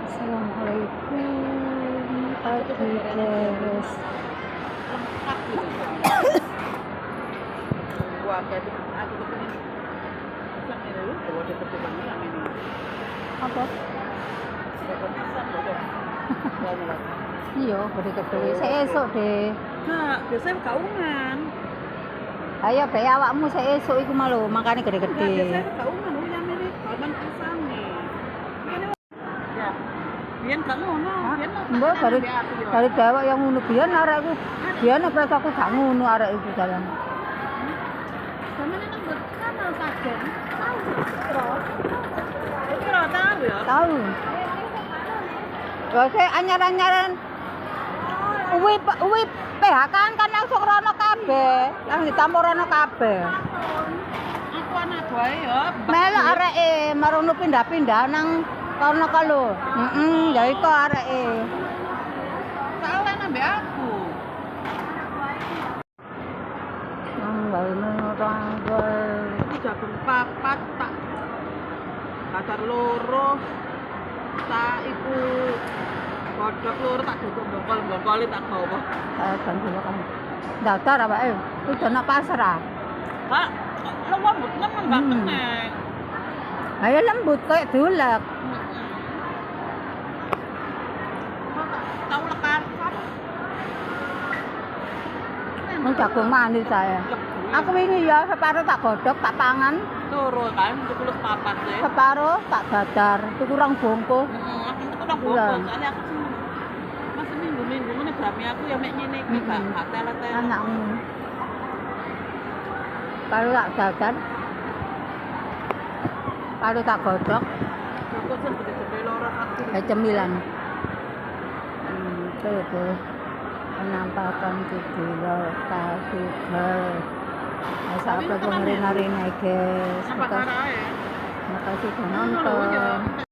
Assalamualaikum pagi guys. Lengkap gitu. Gua kayak aku tuh pengen pisang ini dulu, kalau ada pertemuan yang ini. Apa? Dapat pisang bodoh. Banyak lah. Iya, beri kedua. Saya esok deh. Nah, biasanya kaungan. Ayo be awakmu saya esok iku malu, makane Enggak, gede-gede. biasanya kaungan yang ini. Kaungan pisang nih. Ini ya. Biyen gak ngono, biyen Mbak dari dewek yang ngono biyen arek iku. Biyen nek aku gak ngono arek iku dalan. Sampeyan nang mbok kanal kajen. Kira tahu ya. Tahu. Lah saya anyar-anyaran uwi PHK kan langsung rono kabeh. Langsung ditampur rono kabeh. Aku anak wae ya. Melok areke marono pindah-pindah nang kono kalau. Ya iku areke. Salah nambah aku. Nang bae orang Aku jagung papat tak kacar loro tak iku kodok loro tak duduk bongkol tak gawa. ganti makan. Datar apa itu nak pasar ah. Kak, lembut memang gak kena. Ayo lembut kayak dulek. Tahu lekasan. Mau jagung manis saya. Aku ini ya separuh tak godok, tak pangan. Loro kan 10 papat deh. Separuh tak dadar. Itu kurang bungkus. Aku itu kurang bobot, soalnya aku sih masa minggu-minggu ini berami aku yang mek ngene iki gak hotel-hotel. Anakmu. Kalau tak dadar, kalau tak godok, Aku sen gede-gede loro aku. cemilan. Itu penampakan video kasih guys. Masa apa pengerin-erin guys. Nampak arah ya. Makasih sudah nonton.